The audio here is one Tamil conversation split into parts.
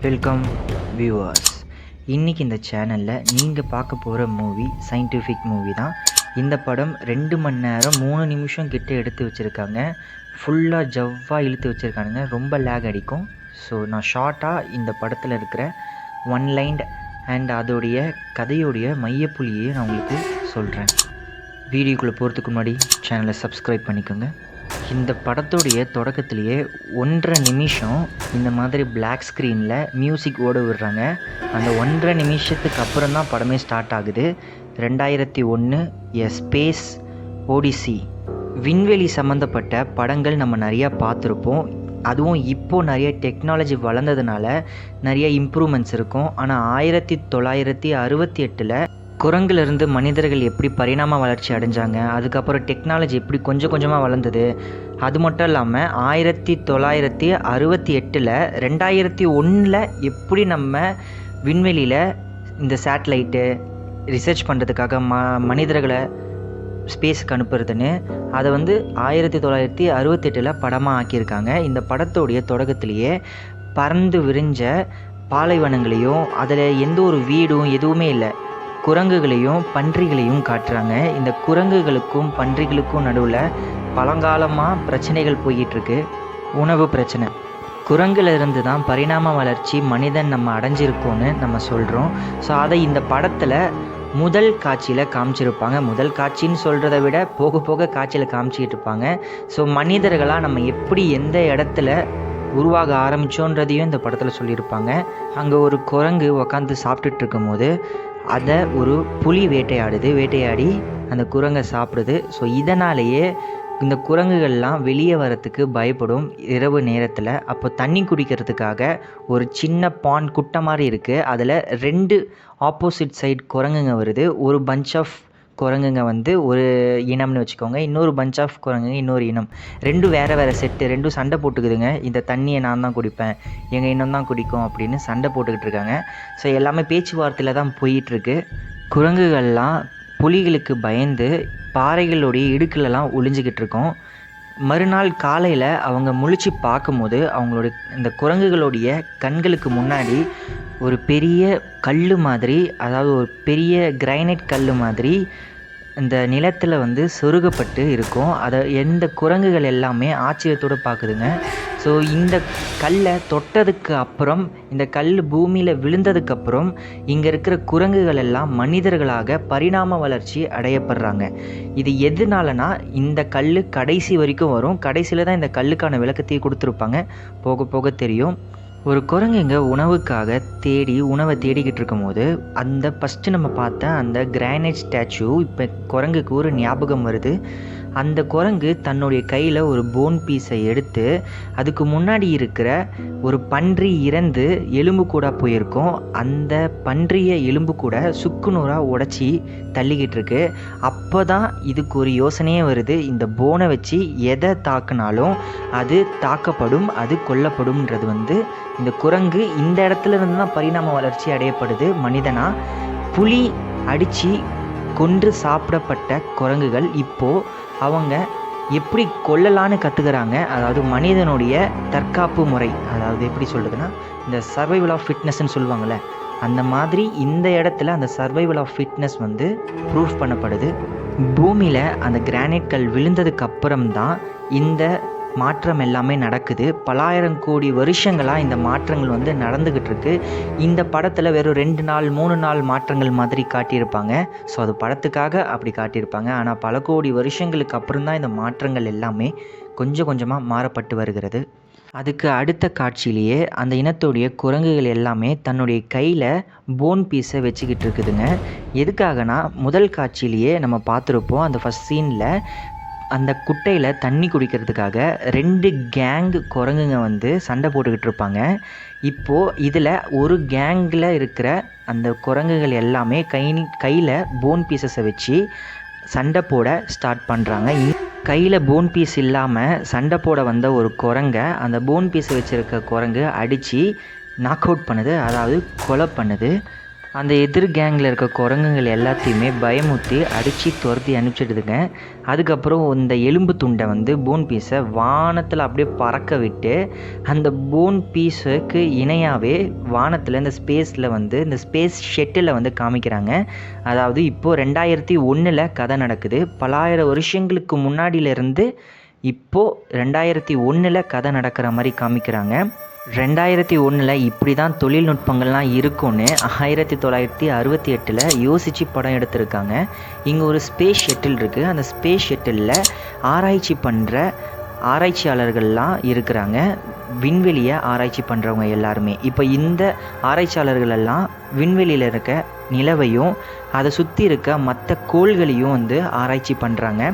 Welcome viewers. இன்றைக்கி இந்த சேனலில் நீங்கள் பார்க்க போகிற மூவி சயின்டிஃபிக் மூவி தான். இந்த படம் 2 மணி நேரம் 3 நிமிஷம் கிட்ட எடுத்து வச்சுருக்காங்க. ஃபுல்லாக ஜவ்வாக இழுத்து வச்சுருக்கானுங்க. ரொம்ப லேக் அடிக்கும். ஸோ நான் ஷார்ட்டாக இந்த படத்தில் இருக்கிற ஒன் லைன் அண்ட் அதோடைய கதையோடைய மையப்புள்ளியை நான் உங்களுக்கு சொல்கிறேன். வீடியோக்குள்ளே போகிறதுக்கு முன்னாடி சேனலை சப்ஸ்கிரைப் பண்ணிக்கோங்க. இந்த படத்துடைய தொடக்கத்திலேயே 1.5 நிமிஷம் இந்த மாதிரி பிளாக் ஸ்க்ரீனில் மியூசிக் ஓட விடுறாங்க. அந்த 1.5 நிமிஷத்துக்கு அப்புறம் தான் படமே ஸ்டார்ட் ஆகுது. 2001 எ ஸ்பேஸ் ஓடிசி. விண்வெளி சம்மந்தப்பட்ட படங்கள் நம்ம நிறையா பார்த்துருப்போம். அதுவும் இப்போது நிறைய டெக்னாலஜி வளர்ந்ததுனால நிறைய இம்ப்ரூவ்மெண்ட்ஸ் இருக்கும். ஆனால் 1968 குரங்கிலிருந்து மனிதர்கள் எப்படி பரிணாம வளர்ச்சி அடைஞ்சாங்க, அதுக்கப்புறம் டெக்னாலஜி எப்படி கொஞ்சம் கொஞ்சமாக வளர்ந்தது, அது மட்டும் இல்லாமல் 1968 2001 எப்படி நம்ம விண்வெளியில் இந்த சேட்டலைட்டு ரிசர்ச் பண்ணுறதுக்காக மனிதர்களை ஸ்பேஸுக்கு அனுப்புறதுன்னு அதை 1968 படமாக ஆக்கியிருக்காங்க. இந்த படத்தோடைய தொடக்கத்திலேயே பறந்து விரிஞ்ச பாலைவனங்களையும் அதில் எந்த ஒரு வீடும் எதுவுமே இல்லை, குரங்குகளையும் பன்றிகளையும் காட்டுறாங்க. இந்த குரங்குகளுக்கும் பன்றிகளுக்கும் நடுவில் பழங்காலமாக பிரச்சனைகள் போய்கிட்டுருக்கு. உணவு பிரச்சனை. குரங்குலேருந்து தான் பரிணாம வளர்ச்சி மனிதன் நம்ம அடைஞ்சிருக்கோன்னு நம்ம சொல்கிறோம். ஸோ அதை இந்த படத்தில் முதல் காட்சியில் காமிச்சிருப்பாங்க. முதல் காட்சின்னு சொல்கிறத விட போக போக காட்சியில் காமிச்சிக்கிட்டு இருப்பாங்க. ஸோ மனிதர்களாக நம்ம எப்படி எந்த இடத்துல உருவாக ஆரம்பித்தோன்றதையும் இந்த படத்தில் சொல்லியிருப்பாங்க. அங்கே ஒரு குரங்கு உக்காந்து சாப்பிட்டுட்டு இருக்கும்போது அதை ஒரு புலி வேட்டையாடி அந்த குரங்கை சாப்பிடுது. ஸோ இதனாலேயே இந்த குரங்குகள்லாம் வெளியே வரத்துக்கு பயப்படும் இரவு நேரத்தில். அப்போ தண்ணி குடிக்கிறதுக்காக ஒரு சின்ன பாண்ட் குட்டை மாதிரி இருக்குது. அதில் 2 ஆப்போசிட் சைட் குரங்குங்க வருது. ஒரு பஞ்ச் ஆஃப் குரங்குங்க ஒரு இனம்னு வச்சுக்கோங்க, இன்னொரு பஞ்ச் ஆஃப் குரங்குங்க இன்னொரு இனம். 2 வேறு செட்டு, 2 சண்டை போட்டுக்குதுங்க. இந்த தண்ணியை நான் தான் குடிப்பேன், எங்கள் இனம் தான் குடிக்கும் அப்படின்னு சண்டை போட்டுக்கிட்டு இருக்காங்க. ஸோ எல்லாமே பேச்சுவார்த்தையில் தான் போயிட்டுருக்கு. குரங்குகள்லாம் புலிகளுக்கு பயந்து பாறைகளுடைய இடுக்கிலலாம் ஒளிஞ்சிக்கிட்டு இருக்கோம். மறுநாள் காலையில் அவங்க முழிச்சு பார்க்கும்போது அவங்களோட இந்த குரங்குகளுடைய கண்களுக்கு முன்னாடி ஒரு பெரிய கல் மாதிரி, அதாவது ஒரு பெரிய கிரைனைட் கல் மாதிரி இந்த நிலத்தில் சொருகப்பட்டு இருக்கும். அதை எந்த குரங்குகள் எல்லாமே ஆச்சரியத்தோடு பார்க்குதுங்க. ஸோ இந்த கல்லை தொட்டதுக்கு அப்புறம், இந்த கல் பூமியில் விழுந்ததுக்கப்புறம் இங்கே இருக்கிற குரங்குகள் எல்லாம் மனிதர்களாக பரிணாம வளர்ச்சி அடையப்படுறாங்க. இது எதனாலனா இந்த கல் கடைசி வரைக்கும் வரும். கடைசியில் தான் இந்த கல்லுக்கான விளக்கத்தையும் கொடுத்துருப்பாங்க. போக போக தெரியும். ஒரு குரங்குங்க உணவுக்காக உணவை தேடிக்கிட்டு இருக்கும்போது அந்த ஃபஸ்ட்டு நம்ம பார்த்த அந்த கிரானைட் ஸ்டாச்சு இப்போ குரங்குக்கு ஒரு ஞாபகம் வருது. அந்த குரங்கு தன்னுடைய கையில் ஒரு போன் பீஸை எடுத்து அதுக்கு முன்னாடி இருக்கிற ஒரு பன்றி இறந்து எலும்பு கூட போயிருக்கும். அந்த பன்றிய எலும்பு கூட சுக்குநூறாக உடச்சி தள்ளிக்கிட்டு இருக்கு. அப்போ தான் இதுக்கு ஒரு யோசனையே வருது. இந்த போனை வச்சு எதை தாக்குனாலும் அது தாக்கப்படும், அது கொல்லப்படும்ன்றது இந்த குரங்கு இந்த இடத்துல இருந்து தான் பரிணாம வளர்ச்சி அடையப்படுது மனிதனா. புலி அடித்து கொன்று சாப்பிடப்பட்ட குரங்குகள் இப்போது அவங்க எப்படி கொல்லலான்னு கற்றுக்கிறாங்க. அதாவது மனிதனுடைய தற்காப்பு முறை, அதாவது எப்படி சொல்கிறதுனா இந்த சர்வைவல் ஆஃப் ஃபிட்னஸ்ன்னு சொல்லுவாங்கள்ல, அந்த மாதிரி இந்த இடத்துல அந்த சர்வைவல் ஆஃப் ஃபிட்னஸ் ப்ரூஃப் பண்ணப்படுது. பூமியில் அந்த கிரானைட் கல் விழுந்ததுக்கு அப்புறம் தான் இந்த மாற்றம் எல்லாமே நடக்குது. பலாயிரம் கோடி வருஷங்களாக இந்த மாற்றங்கள் நடந்துக்கிட்டு இருக்கு. இந்த படத்தில் வெறும் 2 நாள் 3 நாள் மாற்றங்கள் மாதிரி காட்டியிருப்பாங்க. ஸோ அது படத்துக்காக அப்படி காட்டியிருப்பாங்க. ஆனால் பல கோடி வருஷங்களுக்கு அப்புறம் தான் இந்த மாற்றங்கள் எல்லாமே கொஞ்சம் கொஞ்சமாக மாறப்பட்டு வருகிறது. அதுக்கு அடுத்த காட்சியிலேயே அந்த இனத்துடைய குரங்குகள் எல்லாமே தன்னுடைய கையில் போன் பீஸை வச்சுக்கிட்டு இருக்குதுங்க. எதுக்காகனா முதல் காட்சியிலேயே நம்ம பார்த்துருப்போம். அந்த ஃபஸ்ட் சீனில் அந்த குட்டையில் தண்ணி குடிக்கிறதுக்காக 2 கேங் குரங்குங்க சண்டை போட்டுக்கிட்டு இருப்பாங்க. இப்போது இதில் ஒரு கேங்கில் இருக்கிற அந்த குரங்குகள் எல்லாமே கையில் போன் பீஸஸை வச்சு சண்டை போட ஸ்டார்ட் பண்ணுறாங்க. கையில் போன் பீஸ் இல்லாமல் சண்டை போட வந்த ஒரு குரங்கை அந்த போன் பீஸை வச்சுருக்க குரங்கு அடித்து நாக் அவுட் பண்ணுது, அதாவது கொலை பண்ணுது. அந்த எதிர் கேங்கில் இருக்க குரங்குகள் எல்லாத்தையுமே பயமுற்றி அடித்து துரத்தி அனுப்பிச்சிடுதுங்க. அதுக்கப்புறம் இந்த எலும்பு துண்டை வந்து போன் பீஸை வானத்தில் அப்படியே பறக்க விட்டு அந்த போன் பீஸுக்கு இணையாகவே வானத்தில் இந்த ஸ்பேஸில் வந்து இந்த ஸ்பேஸ் ஷெட்டில் வந்து காமிக்கிறாங்க. அதாவது இப்போது 2001 கதை நடக்குது. பலாயிரம் வருஷங்களுக்கு முன்னாடியிலேருந்து இப்போது 2001 கதை நடக்கிற மாதிரி காமிக்கிறாங்க. 2001 இப்படி தான் தொழில்நுட்பங்கள்லாம் இருக்கும்னு 1968 யோசித்து படம் எடுத்திருக்காங்க. இங்கே ஒரு ஸ்பேஸ் ஷெட்டில் இருக்குது. அந்த ஸ்பேஸ் ஷெட்டிலில் ஆராய்ச்சி பண்ணுற ஆராய்ச்சியாளர்கள்லாம் இருக்கிறாங்க. விண்வெளியை ஆராய்ச்சி பண்ணுறவங்க எல்லாருமே. இப்போ இந்த ஆராய்ச்சியாளர்கள் எல்லாம் விண்வெளியில் இருக்க நிலவையும் அதை சுற்றி இருக்க மற்ற கோள்களையும் வந்து ஆராய்ச்சி பண்ணுறாங்க.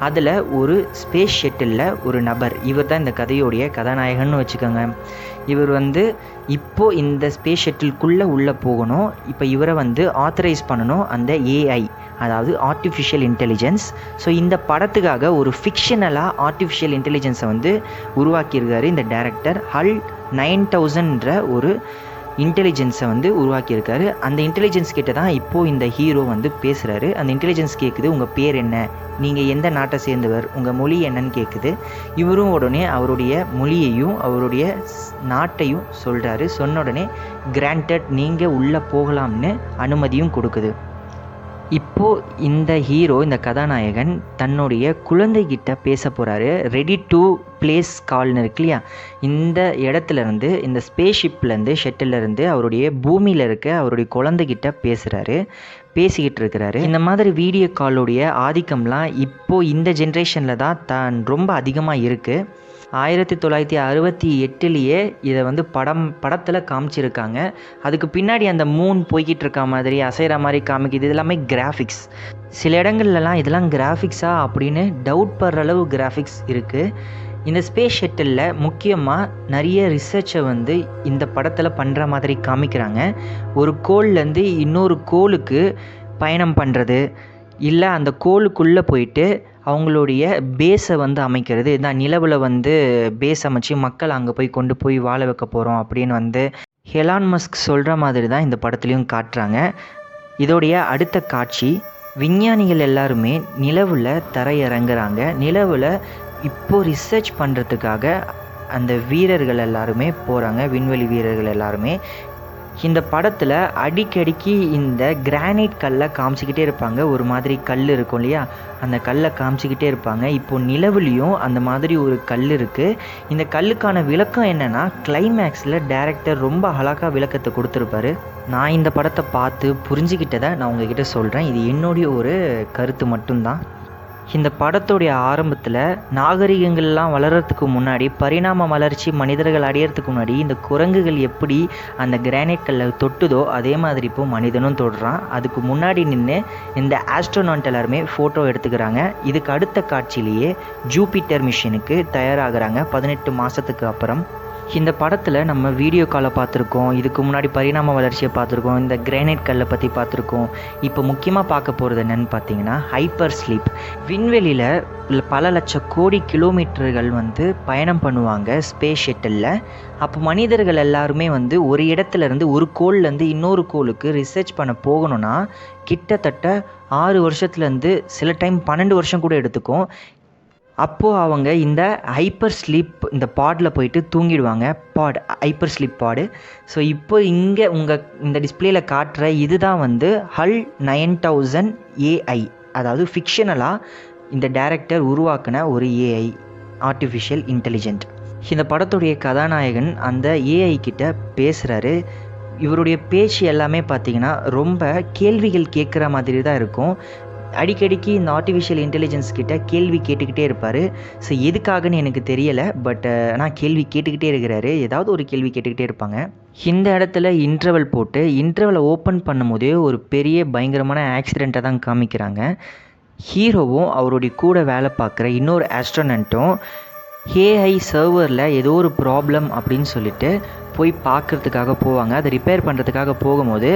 அதில் ஒரு ஸ்பேஸ் ஷெட்டிலில் ஒரு நபர், இவர் தான் இந்த கதையோடைய கதாநாயகன்னு வச்சுக்கோங்க. இவர் வந்து இப்போது இந்த ஸ்பேஸ் ஷெட்டிலுக்குள்ளே உள்ளே போகணும். இப்போ இவரை வந்து ஆத்தரைஸ் பண்ணணும் அந்த ஏஐ, அதாவது ஆர்டிஃபிஷியல் இன்டெலிஜென்ஸ். ஸோ இந்த படத்துக்காக ஒரு ஃபிக்ஷனலாக ஆர்டிஃபிஷியல் இன்டெலிஜென்ஸை வந்து உருவாக்கியிருக்காரு இந்த டைரக்டர். HAL 9000ன்ற ஒரு இன்டெலிஜென்ஸை வந்து உருவாக்கியிருக்காரு. அந்த இன்டெலிஜென்ஸ் கிட்ட தான் இப்போது இந்த ஹீரோ வந்து பேசுகிறாரு. அந்த இன்டெலிஜென்ஸ் கேட்குது, உங்கள் பேர் என்ன, நீங்கள் எந்த நாட்டை சேர்ந்தவர், உங்கள் மொழி என்னன்னு கேட்குது. இவரும் உடனே அவருடைய மொழியையும் அவருடைய நாட்டையும் சொல்கிறாரு. சொன்ன உடனே கிராண்டட், நீங்கள் உள்ளே போகலாம்னு அனுமதியும் கொடுக்குது. இப்போது இந்த ஹீரோ, இந்த கதாநாயகன் தன்னுடைய குழந்தைகிட்ட பேச போகிறாரு. ரெடி டு பிளேஸ் கால்னு இருக்கு இல்லையா, இந்த இடத்துலேருந்து, இந்த ஸ்பேஸ்ஷிப்லேருந்து, ஷெட்டிலேருந்து அவருடைய பூமியில் இருக்க அவருடைய குழந்தைகிட்ட பேசிக்கிட்டு இருக்கிறாரு. இந்த மாதிரி வீடியோ காலோடைய ஆதிக்கம்லாம் இப்போது இந்த ஜென்ரேஷனில் தான் ரொம்ப அதிகமாக இருக்குது. 1968 இதை வந்து படத்தில் காமிச்சிருக்காங்க. அதுக்கு பின்னாடி அந்த மூன் போய்கிட்டு இருக்க மாதிரி அசைகிற மாதிரி காமிக்குது. இது எல்லாமே கிராஃபிக்ஸ். சில இடங்கள்லாம் இதெல்லாம் கிராஃபிக்ஸா அப்படின்னு டவுட் படுற அளவு கிராஃபிக்ஸ் இருக்குது. இந்த ஸ்பேஸ் ஷெட்டிலில் முக்கியமாக நிறைய ரிசர்ச்சை வந்து இந்த படத்தில் பண்ணுற மாதிரி காமிக்கிறாங்க. ஒரு கோள்லேருந்து இன்னொரு கோளுக்கு பயணம் பண்ணுறது, இல்லை அந்த கோளுக்குள்ளே போயிட்டு அவங்களுடைய பேஸை வந்து அமைக்கிறது. இதான் நிலவில் வந்து பேஸ் அமைச்சு மக்கள் அங்கே போய் கொண்டு போய் வாழ வைக்க போகிறோம் அப்படின்னு வந்து எலான் மஸ்க் சொல்கிற மாதிரி தான் இந்த படத்துலையும் காட்டுறாங்க. இதோடைய அடுத்த காட்சி, விஞ்ஞானிகள் எல்லாருமே நிலவில் தரையிறங்குறாங்க. நிலவில் இப்போது ரிசர்ச் பண்ணுறதுக்காக அந்த வீரர்கள் எல்லாருமே போகிறாங்க, விண்வெளி வீரர்கள் எல்லாருமே. இந்த படத்தில் அடிக்கடிக்கு இந்த கிரானைட் கல்லை காமிச்சிக்கிட்டே இருப்பாங்க. ஒரு மாதிரி கல் இருக்கும் இல்லையா, அந்த கல்லை காமிச்சிக்கிட்டே இருப்பாங்க. இப்போது நிலவுலேயும் அந்த மாதிரி ஒரு கல் இருக்குது. இந்த கல்லுக்கான விளக்கம் என்னென்னா, கிளைமேக்ஸில் டைரக்டர் ரொம்ப அழகாக விளக்கத்தை கொடுத்துருப்பாரு. நான் இந்த படத்தை பார்த்து புரிஞ்சுக்கிட்டதை நான் உங்ககிட்ட சொல்கிறேன். இது என்னுடைய ஒரு கருத்து மட்டும்தான். இந்த படத்துடைய ஆரம்பத்தில் நாகரிகங்கள்லாம் வளர்கிறதுக்கு முன்னாடி, பரிணாம வளர்ச்சி மனிதர்கள் அடையிறதுக்கு முன்னாடி இந்த குரங்குகள் எப்படி அந்த கிரானைட் கல்லை தொட்டுதோ அதே மாதிரி இப்போ மனிதனும் தொடுறான். அதுக்கு முன்னாடி நின்று இந்த ஆஸ்ட்ரோநாட் எல்லாருமே ஃபோட்டோ எடுத்துக்கிறாங்க. இதுக்கு அடுத்த காட்சியிலேயே ஜூபிட்டர் மிஷனுக்கு தயாராகிறாங்க 18 மாதத்துக்கு அப்புறம். இந்த படத்தில் நம்ம வீடியோ காலை பார்த்துருக்கோம், இதுக்கு முன்னாடி பரிணாம வளர்ச்சியை பார்த்துருக்கோம், இந்த கிரானைட் கல்லை பற்றி பார்த்துருக்கோம். இப்போ முக்கியமாக பார்க்க போகிறது என்னென்னு பார்த்தீங்கன்னா ஹைப்பர் ஸ்லீப். விண்வெளியில் பல லட்சம் கோடி கிலோமீட்டர்கள் வந்து பயணம் பண்ணுவாங்க ஸ்பேஸ் ஷெட்டிலில். அப்போ மனிதர்கள் எல்லாருமே வந்து ஒரு இடத்துலேருந்து, ஒரு கோள்லேருந்து இன்னொரு கோளுக்கு ரிசர்ச் பண்ண போகணுன்னா கிட்டத்தட்ட 6 வருஷத்துலேருந்து சில டைம் 12 வருஷம் கூட எடுத்துக்கும். அப்போது அவங்க இந்த ஹைப்பர் ஸ்லீப் இந்த பாடில் போயிட்டு தூங்கிடுவாங்க. ஹைப்பர் ஸ்லீப் பாடு. ஸோ இப்போ இங்கே இந்த டிஸ்பிளேயில் காட்டுற இதுதான் வந்து HAL 9000 AI, அதாவது ஃபிக்ஷனலாக இந்த டைரக்டர் உருவாக்கின ஒரு ஏஐ, ஆர்டிஃபிஷியல் இன்டெலிஜென்ட். இந்த படத்துடைய கதாநாயகன் அந்த ஏஐ கிட்ட பேசுகிறாரு. இவருடைய பேச்சு எல்லாமே பார்த்திங்கன்னா ரொம்ப கேள்விகள் கேட்குற மாதிரி தான் இருக்கும். அடிக்கடிக்கு இந்த ஆர்டிஃபிஷியல் இன்டெலிஜென்ஸ் கிட்ட கேள்வி கேட்டுக்கிட்டே இருப்பார். ஸோ எதுக்காகன்னு எனக்கு தெரியலை, பட் ஆனால் கேள்வி கேட்டுக்கிட்டே இருக்கிறாரு. ஏதாவது ஒரு கேள்வி கேட்டுக்கிட்டே இருப்பாங்க. இந்த இடத்துல இன்டர்வல் போட்டு இன்டர்வலை ஓப்பன் பண்ணும்போதே ஒரு பெரிய பயங்கரமான ஆக்சிடெண்ட்டை தான் காமிக்கிறாங்க. ஹீரோவும் அவருடைய கூட வேலை பார்க்குற இன்னொரு ஆஸ்ட்ரோனட்டும் ஏஐ சர்வரில் ஏதோ ஒரு ப்ராப்ளம் அப்படின்னு சொல்லிட்டு போய் பார்க்குறதுக்காக போவாங்க. அதை ரிப்பேர் பண்ணுறதுக்காக போகும்போது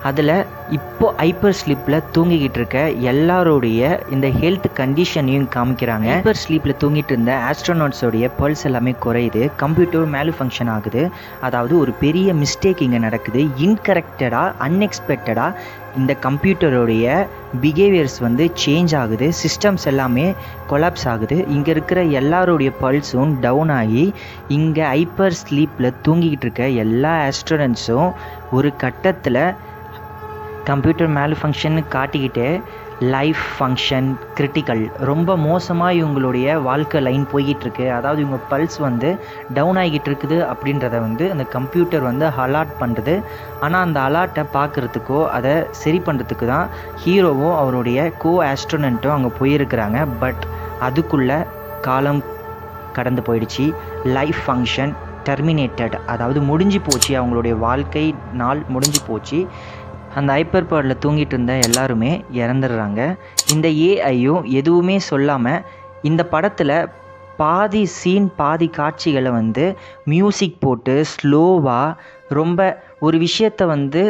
அதில் இப்போது ஹைப்பர் ஸ்லீப்பில் தூங்கிக்கிட்டு இருக்க எல்லாருடைய இந்த ஹெல்த் கண்டிஷனையும் காமிக்கிறாங்க. ஹைப்பர் ஸ்லீப்பில் தூங்கிட்டு இருந்த ஆஸ்ட்ரோநாட்ஸோடைய பல்ஸ் எல்லாமே குறையுது, கம்ப்யூட்டர் மேலு ஃபங்க்ஷன் ஆகுது. அதாவது ஒரு பெரிய மிஸ்டேக் இங்கே நடக்குது. இன்கரெக்டடாக அன்எக்ஸ்பெக்டடாக இந்த கம்ப்யூட்டருடைய பிஹேவியர்ஸ் வந்து சேஞ்ச் ஆகுது, சிஸ்டம்ஸ் எல்லாமே கொலாப்ஸ் ஆகுது. இங்கே இருக்கிற எல்லாருடைய பல்ஸும் டவுன் ஆகி இங்கே ஹைப்பர் ஸ்லீப்பில் தூங்கிக்கிட்டு இருக்க எல்லா ஆஸ்ட்ரோனட்ஸும் ஒரு கட்டத்தில் கம்ப்யூட்டர் மேலு ஃபங்க்ஷன் காட்டிக்கிட்டே லைஃப் ஃபங்க்ஷன் கிரிட்டிக்கல், ரொம்ப மோசமாக இவங்களுடைய வாழ்க்கை லைன் போய்கிட்டுருக்கு, அதாவது இவங்க பல்ஸ் வந்து டவுன் ஆகிட்டு இருக்குது அப்படின்றத வந்து அந்த கம்ப்யூட்டர் வந்து அலாட் பண்ணுறது. ஆனால் அந்த அலாட்டை பார்க்குறதுக்கோ அதை சரி பண்ணுறதுக்கு தான் ஹீரோவும் அவருடைய கோ ஆஸ்ட்ரோனட்டும் அங்கே போயிருக்கிறாங்க. பட் அதுக்குள்ளே காலம் கடந்து போயிடுச்சு. லைஃப் ஃபங்க்ஷன் டெர்மினேட்டட், அதாவது முடிஞ்சு போச்சு, அவங்களுடைய வாழ்க்கை நாள் முடிஞ்சு போச்சு. அந்த ஹைப்பர் பவரில் தூங்கிட்டு இருந்த எல்லாருமே இறந்துடுறாங்க. இந்த ஏஐயும் எதுவுமே சொல்லாமல் இந்த படத்தில் பாதி சீன் பாதி காட்சிகளை வந்து மியூசிக் போட்டு ஸ்லோவாக ரொம்ப ஒரு விஷயத்தை வந்து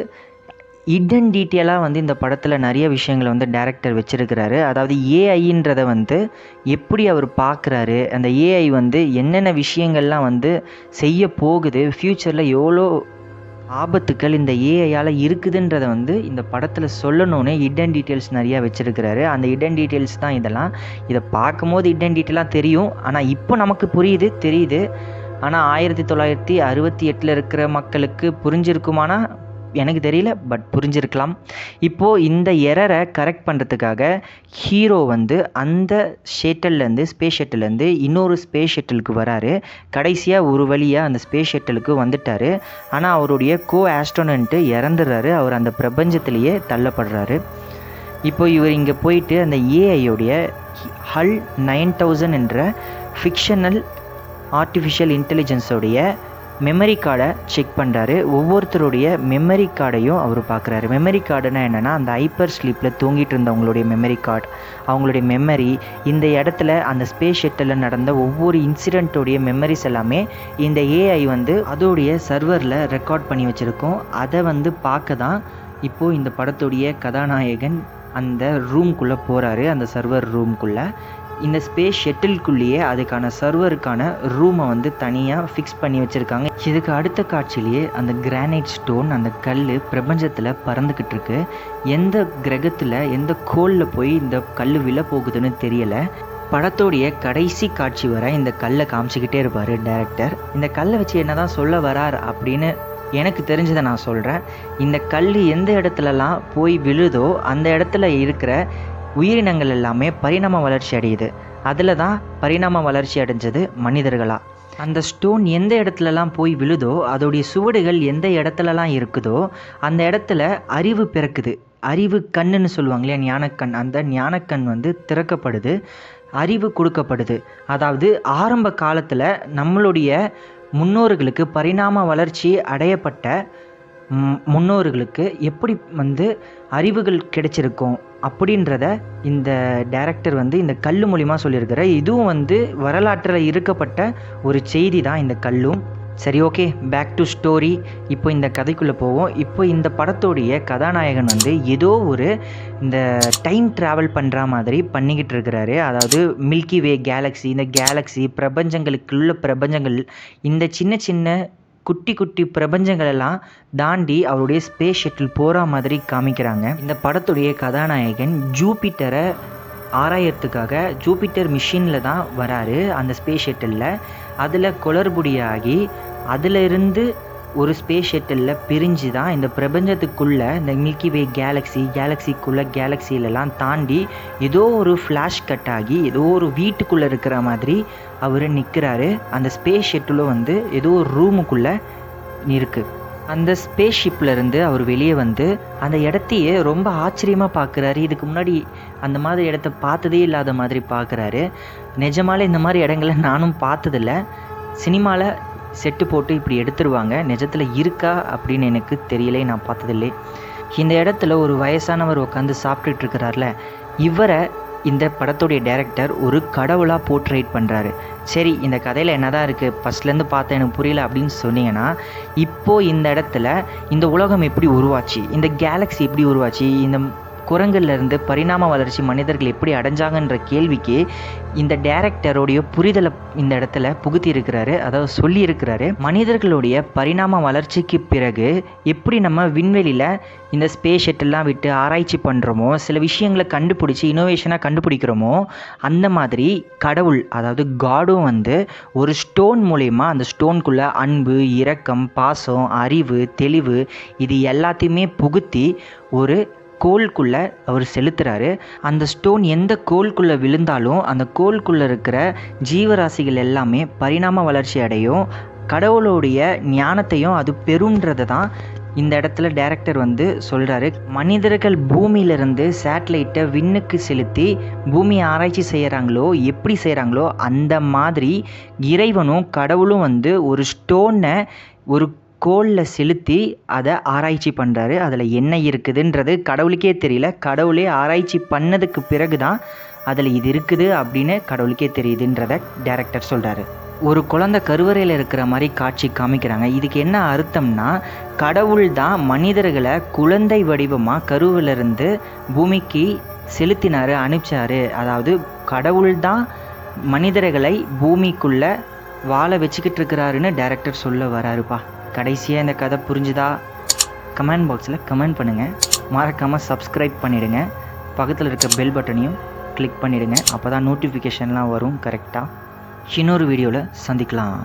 ஹிடன் டீட்டெயிலாக வந்து இந்த படத்தில் நிறைய விஷயங்களை வந்து டைரக்டர் வச்சுருக்கிறாரு. அதாவது ஏஐன்றதை வந்து எப்படி அவர் பார்க்குறாரு, அந்த ஏஐ வந்து என்னென்ன விஷயங்கள்லாம் வந்து செய்ய போகுது, ஃப்யூச்சரில் எவ்வளோ ஆபத்துக்கள் இந்த ஏஐயால் இருக்குதுன்றதை வந்து இந்த படத்தில் சொல்லணுன்னே ஹிடன் டீட்டெயில்ஸ் நிறையா வச்சுருக்கிறாரு. அந்த ஹிடன் டீட்டெயில்ஸ் தான் இதெல்லாம். இதை பார்க்கும்போது ஹிடன் டீட்டெயிலாக தெரியும், ஆனால் இப்போ நமக்கு தெரியுது. ஆனால் 1968 இருக்கிற மக்களுக்கு புரிஞ்சிருக்குமானா எனக்கு தெரியல, பட் புரிஞ்சிருக்கலாம். இப்போது இந்த எரரை கரெக்ட் பண்ணுறதுக்காக ஹீரோ வந்து அந்த ஷட்டில்லேருந்து ஸ்பேஸ் ஷட்டில்லேருந்து இன்னொரு ஸ்பேஸ் ஷட்டிலுக்கு வராரு. கடைசியாக ஒரு வழியாக அந்த ஸ்பேஸ் ஷட்டிலுக்கு வந்துட்டார். ஆனால் அவருடைய கோ ஆஸ்ட்ரோனட்டு இறந்துடுறாரு. அவர் அந்த பிரபஞ்சத்திலேயே தள்ளப்படுறாரு. இப்போ இவர் இங்கே போயிட்டு அந்த ஏஐயோடைய HAL 9000 என்ற ஃபிக்ஷனல் ஆர்டிஃபிஷியல் இன்டெலிஜென்ஸோடைய மெமரி கார்டை செக் பண்ணுறாரு. ஒவ்வொருத்தருடைய மெமரி கார்டையும் அவர் பார்க்குறாரு. மெமரி கார்டுனா என்னென்னா அந்த ஹைப்பர் ஸ்லீப்பில் தூங்கிட்டு இருந்தவங்களுடைய மெமரி கார்டு, அவங்களுடைய மெமரி, இந்த இடத்துல அந்த ஸ்பேஸ் ஷட்டிலில் நடந்த ஒவ்வொரு இன்சிடெண்ட்டோடைய மெமரிஸ் எல்லாமே இந்த ஏஐ வந்து அதோடைய சர்வரில் ரெக்கார்ட் பண்ணி வச்சுருக்கோம். அதை வந்து பார்க்க தான் இப்போது இந்த படத்துடைய கதாநாயகன் அந்த ரூம்குள்ளே போகிறாரு. அந்த சர்வர் ரூம்குள்ளே இந்த ஸ்பேஸ் ஷட்டில்குள்ளேயே அதுக்கான சர்வருக்கான ரூமை வந்து தனியாக ஃபிக்ஸ் பண்ணி வச்சுருக்காங்க. இதுக்கு அடுத்த காட்சியிலேயே அந்த கிரானைட் ஸ்டோன், அந்த கல் பிரபஞ்சத்தில் பறந்துக்கிட்டு இருக்கு. எந்த கிரகத்தில் எந்த கோளில் போய் இந்த கல் விழ போகுதுன்னு தெரியலை. படத்தோடைய கடைசி காட்சி வரை இந்த கல்லை காமிச்சிக்கிட்டே இருப்பார் டைரக்டர். இந்த கல்லை வச்சு என்ன தான் சொல்ல வரார் அப்படின்னு எனக்கு தெரிஞ்சதை நான் சொல்கிறேன். இந்த கல் எந்த இடத்துலலாம் போய் விழுதோ அந்த இடத்துல இருக்கிற உயிரினங்கள் எல்லாமே பரிணாம வளர்ச்சி அடையுது. அதில் தான் பரிணாம வளர்ச்சி அடைஞ்சது மனிதர்களாக. அந்த ஸ்டோன் எந்த இடத்துலலாம் போய் விழுதோ அதோடைய சுவடுகள் எந்த இடத்துலலாம் இருக்குதோ அந்த இடத்துல அறிவு பிறக்குது. அறிவு கண்ணுன்னு சொல்லுவாங்க இல்லையா, ஞானக்கண். அந்த ஞானக்கண் வந்து திறக்கப்படுது, அறிவு கொடுக்கப்படுது. அதாவது ஆரம்ப காலத்தில் நம்மளுடைய முன்னோர்களுக்கு பரிணாம வளர்ச்சி அடையப்பட்ட முன்னோர்களுக்கு எப்படி வந்து அறிவுகள் கிடைச்சிருக்கும் அப்படின்றத இந்த டைரக்டர் வந்து இந்த கல் மூலிமா சொல்லியிருக்கிற. இதுவும் வந்து வரலாற்றில் இருக்கப்பட்ட ஒரு செய்தி தான் இந்த கல்லும். சரி, ஓகே, பேக் டு ஸ்டோரி. இப்போ இந்த கதைக்குள்ளே போவோம். இப்போ இந்த படத்தோடைய கதாநாயகன் வந்து ஏதோ ஒரு இந்த டைம் ட்ராவல் பண்ணுற மாதிரி பண்ணிக்கிட்டு இருக்கிறாரு. அதாவது மில்கி வே கேலக்ஸி, இந்த கேலக்ஸி பிரபஞ்சங்களுக்குள்ள பிரபஞ்சங்கள், இந்த சின்ன சின்ன குட்டி குட்டி பிரபஞ்சங்களெல்லாம் தாண்டி அவருடைய ஸ்பேஸ் ஷட்டில் போகிற மாதிரி காமிக்கிறாங்க. இந்த படத்துடைய கதாநாயகன் ஜூபிட்டரை ஆராயறதுக்காக ஜூபிட்டர் மிஷினில் தான் வராரு அந்த ஸ்பேஸ் ஷட்டிலில். அதில் குளறுபடியாகி அதிலிருந்து ஒரு ஸ்பேஸ் ஷட்டிலில் பிரிஞ்சு தான் இந்த பிரபஞ்சத்துக்குள்ளே இந்த மில்கி வே கேலக்ஸிக்குள்ளே கேலக்ஸிலெலாம் தாண்டி ஏதோ ஒரு ஃப்ளாஷ் கட் ஆகி ஏதோ ஒரு வீட்டுக்குள்ளே இருக்கிற மாதிரி அவர் நிற்கிறாரு. அந்த ஸ்பேஸ் ஷட்டிலும் வந்து ஏதோ ஒரு ரூமுக்குள்ளே இருக்குது. அந்த ஸ்பேஸ் ஷிப்லேருந்து அவர் வெளியே வந்து அந்த இடத்தையே ரொம்ப ஆச்சரியமாக பார்க்குறாரு. இதுக்கு முன்னாடி அந்த மாதிரி இடத்த பார்த்ததே இல்லாத மாதிரி பார்க்குறாரு. நிஜமாலே இந்த மாதிரி இடங்களை நானும் பார்த்ததில்ல. சினிமாவில் செட்டு போட்டு இப்படி எடுத்துருவாங்க, நிஜத்தில் இருக்கா அப்படின்னு எனக்கு தெரியலை, நான் பார்த்ததில்லை. இந்த இடத்துல ஒரு வயசானவர் உட்காந்து சாப்பிட்டுட்டு இருக்கிறார்ல, இவரை இந்த படத்துடைய டைரக்டர் ஒரு கடவுளாக போர்ட்ரேட் பண்ணுறாரு. சரி, இந்த கதையில் என்ன தான் இருக்குது, ஃபஸ்ட்லேருந்து பார்த்தேன் எனக்கு புரியல அப்படின்னு சொன்னீங்கன்னா, இப்போது இந்த இடத்துல இந்த உலகம் எப்படி உருவாச்சு, இந்த கேலக்ஸி எப்படி உருவாச்சு, இந்த குரங்குலேருந்து பரிணாம வளர்ச்சி மனிதர்கள் எப்படி அடைஞ்சாங்கன்ற கேள்விக்கு இந்த டைரக்டருடைய புரிதலை இந்த இடத்துல புகுத்தி இருக்கிறாரு, அதாவது சொல்லியிருக்கிறாரு. மனிதர்களுடைய பரிணாம வளர்ச்சிக்கு பிறகு எப்படி நம்ம விண்வெளியில் இந்த ஸ்பேஸ் ஷட்டில்லாம் விட்டு ஆராய்ச்சி பண்ணுறோமோ, சில விஷயங்களை கண்டுபிடிச்சி இனோவேஷனாக கண்டுபிடிக்கிறோமோ, அந்த மாதிரி கடவுள் அதாவது காடும் வந்து ஒரு ஸ்டோன் மூலயமா அந்த ஸ்டோனுக்குள்ளே அன்பு, இரக்கம், பாசம், அறிவு, தெளிவு இது எல்லாத்தையுமே புகுத்தி ஒரு கோல்குள்ளே அவர் செலுத்துகிறாரு. அந்த ஸ்டோன் எந்த கோல்குள்ளே விழுந்தாலும் அந்த கோல்குள்ளே இருக்கிற ஜீவராசிகள் எல்லாமே பரிணாம வளர்ச்சி அடையும், கடவுளுடைய ஞானத்தையும் அது பெறுன்றதை தான் இந்த இடத்துல டைரக்டர் வந்து சொல்கிறாரு. மனிதர்கள் பூமியிலிருந்து சேட்டலைட்டை விண்ணுக்கு செலுத்தி பூமியை ஆராய்ச்சி செய்கிறாங்களோ, எப்படி செய்கிறாங்களோ அந்த மாதிரி இறைவனும் கடவுளும் வந்து ஒரு ஸ்டோனை ஒரு கோலில் செலுத்தி அதை ஆராய்ச்சி பண்ணுறாரு. அதில் என்ன இருக்குதுன்றது கடவுளுக்கே தெரியல, கடவுளே ஆராய்ச்சி பண்ணதுக்கு பிறகு தான் அதில் இது இருக்குது அப்படின்னு கடவுளுக்கே தெரியுதுன்றதை டைரக்டர் சொல்கிறாரு. ஒரு குழந்தை கருவறையில் இருக்கிற மாதிரி காட்சி காமிக்கிறாங்க. இதுக்கு என்ன அர்த்தம்னா, கடவுள் தான் மனிதர்களை குழந்தை வடிவமாக கருவிலிருந்து பூமிக்கு செலுத்தினார், அனுப்பிச்சார். அதாவது கடவுள் தான் மனிதர்களை பூமிக்குள்ளே வாழ வச்சுக்கிட்டு இருக்கிறாருன்னு டைரக்டர் சொல்ல வராருப்பா. கடைசியாக இந்த கதை புரிஞ்சுதா கமெண்ட் பாக்ஸில் கமெண்ட் பண்ணுங்கள். மறக்காமல் சப்ஸ்கிரைப் பண்ணிவிடுங்க. பக்கத்தில் இருக்க பெல் பட்டனையும் கிளிக் பண்ணிவிடுங்க. அப்போ தான் நோட்டிஃபிகேஷன்லாம் வரும் கரெக்டாக. இன்னொரு வீடியோவில் சந்திக்கலாம்.